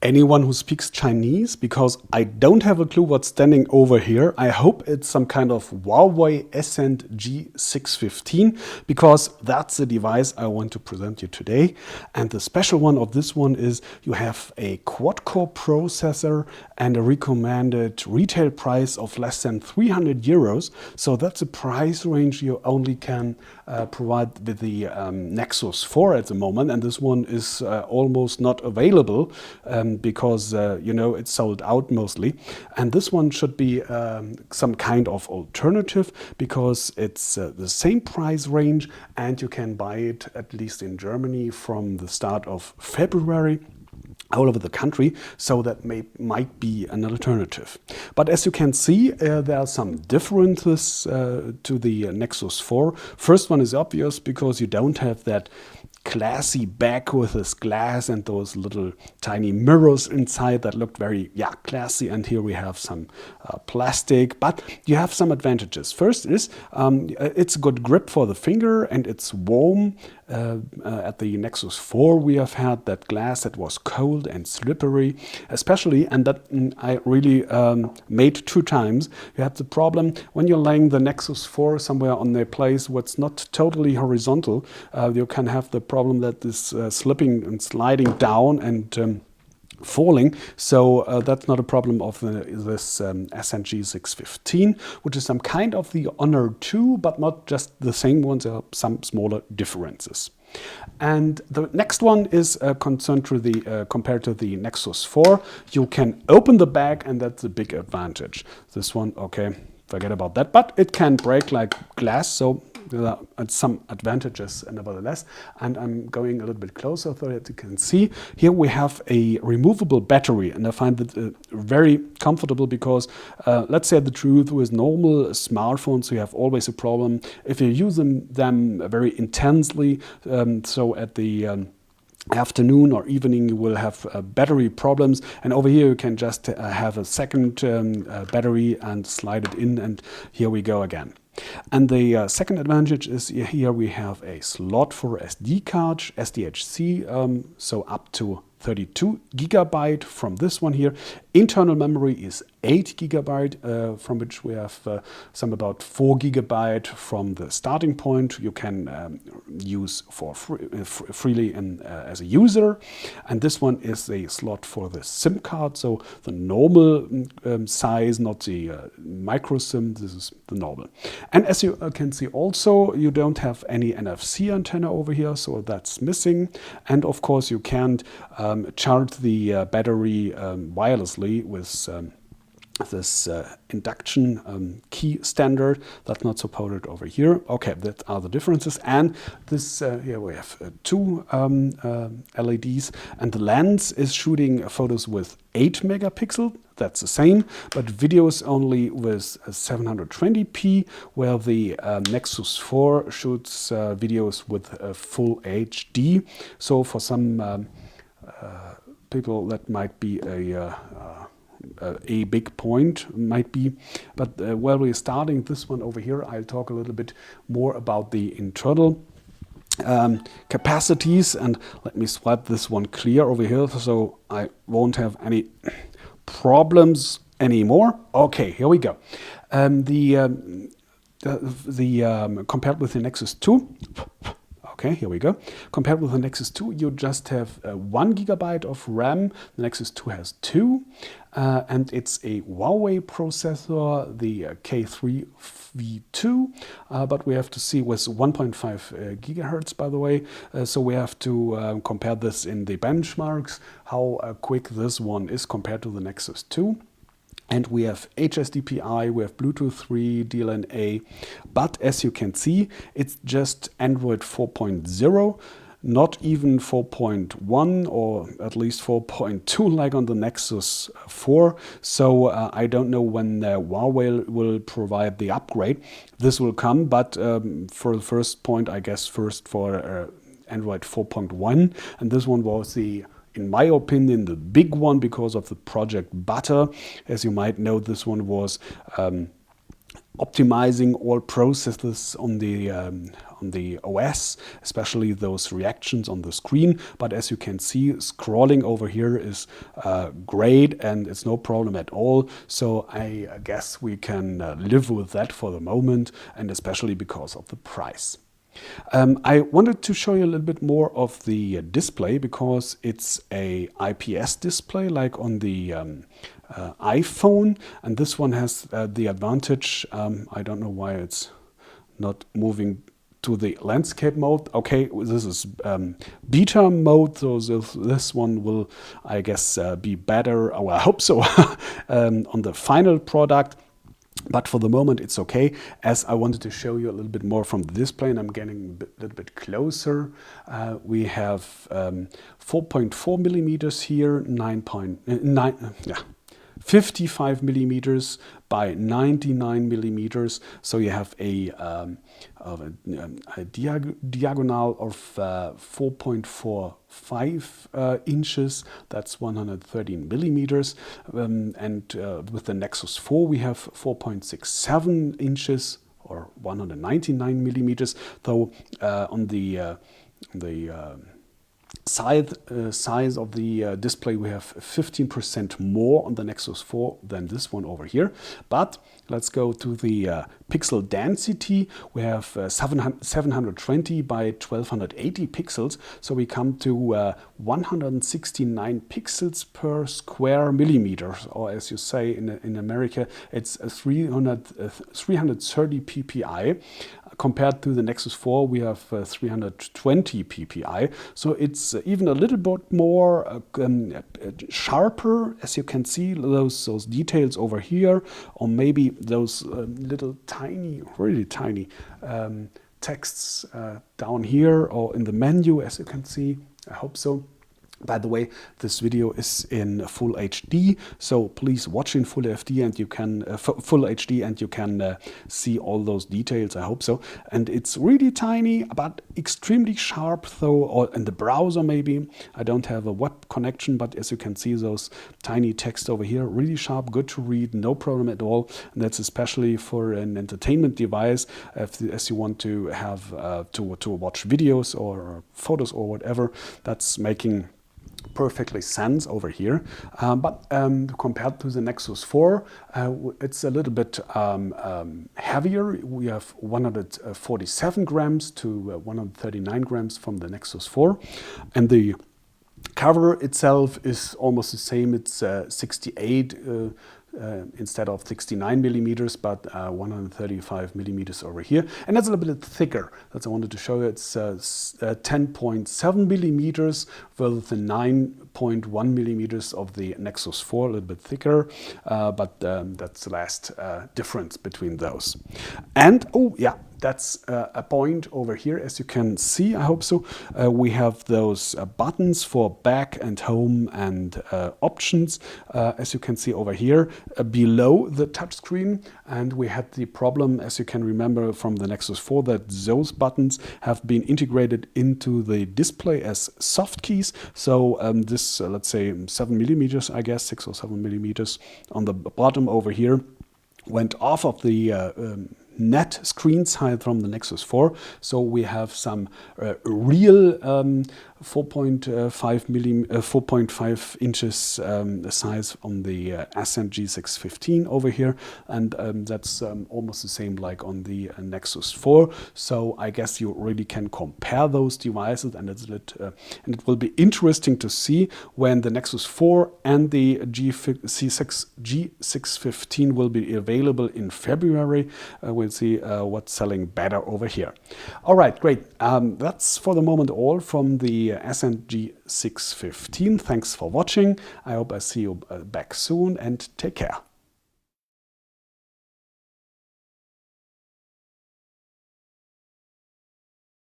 anyone who speaks Chinese, because I don't have a clue what's standing over here. I hope it's some kind of Huawei Ascend G 615, because that's the device I want to present you today. And the special one of this one is you have a quad-core processor and a recommended retail price of less than 300 euros. So that's a price range you only can provide with the Nexus 4 at the moment. And this one is almost not available. Because it's sold out mostly, and this one should be some kind of alternative, because it's the same price range and you can buy it, at least in Germany, from the start of February all over the country, so that might be an alternative. But as you can see, there are some differences to the Nexus 4. First one is obvious, because you don't have that classy back with this glass and those little tiny mirrors inside that looked very classy, and here we have some plastic, but you have some advantages. First is it's a good grip for the finger and it's warm. At the Nexus 4 we have had that glass that was cold and slippery, especially, and that I really made 2 times. You had the problem when you're laying the Nexus 4 somewhere on a place where it's not totally horizontal, you can have the problem that this slipping and sliding down and falling. So that's not a problem of this Ascend G 615, which is some kind of the Honor 2, but not just the same ones. There are some smaller differences. And the next one is concerned to the compared to the Nexus 4. You can open the bag, and that's a big advantage. This one, okay, forget about that, but it can break like glass, so there are some advantages nevertheless. And I'm going a little bit closer so that you can see. Here we have a removable battery, and I find it very comfortable, because let's say the truth, with normal smartphones you have always a problem if you use them very intensely. So at the afternoon or evening you will have battery problems, and over here you can just have a second battery and slide it in, and here we go again. And the second advantage is here we have a slot for SD card, SDHC, so up to 32 gigabyte from this one here. Internal memory is 8 gigabyte, from which we have some about 4 gigabyte from the starting point. You can use for freely as a user. And this one is a slot for the SIM card, so the normal size, not the micro SIM. This is the normal. And as you can see also, you don't have any NFC antenna over here, so that's missing. And of course you can't charge the battery wirelessly with this induction key standard. That's not supported over here. Okay, that are the differences. And this here we have 2 LEDs, and the lens is shooting photos with 8 megapixel. That's the same, but videos only with 720p, where the Nexus 4 shoots videos with full HD. So for some people that might be a big point, might be. But while we're starting this one over here, I'll talk a little bit more about the internal capacities, and let me swipe this one clear over here so I won't have any problems anymore. Okay, here we go. Compared with the Nexus 2, okay, here we go. Compared with the Nexus 2, you just have 1 gigabyte of RAM. The Nexus 2 has 2. And it's a Huawei processor, the K3 V2, but we have to see with 1.5 gigahertz, by the way. So we have to compare this in the benchmarks, how quick this one is compared to the Nexus 2. And we have HSDPI, we have Bluetooth 3, DLNA, but as you can see, it's just Android 4.0. Not even 4.1 or at least 4.2 like on the Nexus 4. So I don't know when Huawei will provide the upgrade. This will come, but for the first point, I guess first for Android 4.1. And this one was in my opinion, the big one because of the Project Butter. As you might know, this one was optimizing all processes on the OS, especially those reactions on the screen. But as you can see, scrolling over here is great and it's no problem at all. So I guess we can live with that for the moment, and especially because of the price. I wanted to show you a little bit more of the display, because it's a IPS display like on the iPhone, and this one has the advantage, I don't know why it's not moving to the landscape mode. Okay, this is beta mode, so this one will, I guess, be better, or I hope so, on the final product. But for the moment, it's okay, as I wanted to show you a little bit more from the display, and I'm getting a little bit closer. We have 4.4 millimeters here, 55 millimeters by 99 millimeters. So you have a diagonal of 4.45 inches. That's 113 millimeters. And with the Nexus 4, we have 4.67 inches or 199 millimeters. Though on the size of the display, we have 15% more on the Nexus 4 than this one over here. But let's go to the pixel density. We have 720 by 1280 pixels, so we come to 169 pixels per square millimeter, or as you say in America, it's 330 ppi. Compared to the Nexus 4, we have 320 ppi, so it's even a little bit more sharper, as you can see, those details over here, or maybe those little tiny, really tiny texts down here or in the menu, as you can see. I hope so. By the way, this video is in full HD, so please watch in full HD and you can see all those details. I hope so. And it's really tiny, but extremely sharp, though. Or in the browser, maybe I don't have a web connection, but as you can see, those tiny text over here, really sharp, good to read, no problem at all. And that's especially for an entertainment device, as you want to have to watch videos or photos or whatever. That's making perfectly sense over here, but compared to the Nexus 4, it's a little bit heavier. We have 147 grams to 139 grams from the Nexus 4, and the cover itself is almost the same. It's 68 instead of 69 millimeters, but 135 millimeters over here. And that's a little bit thicker. That's I wanted to show you. It's 10.7 millimeters versus the 9.1 millimeters of the Nexus 4, a little bit thicker, but that's the last difference between those. And, oh yeah, that's a point over here, as you can see, I hope so. We have those buttons for back and home and options, as you can see over here, below the touchscreen. And we had the problem, as you can remember from the Nexus 4, that those buttons have been integrated into the display as soft keys. So this, let's say 7 millimeters, I guess, 6 or 7 millimeters on the bottom over here, went off of the net screen side from the Nexus 4. So we have some real 4.5 inches size on the Ascend G615 over here, and that's almost the same like on the Nexus 4. So I guess you really can compare those devices, and and it will be interesting to see when the Nexus 4 and the G615 will be available in February. We'll see what's selling better over here. All right, great. That's for the moment all from the Ascend G615. Thanks for watching. I hope I see you back soon, and take care.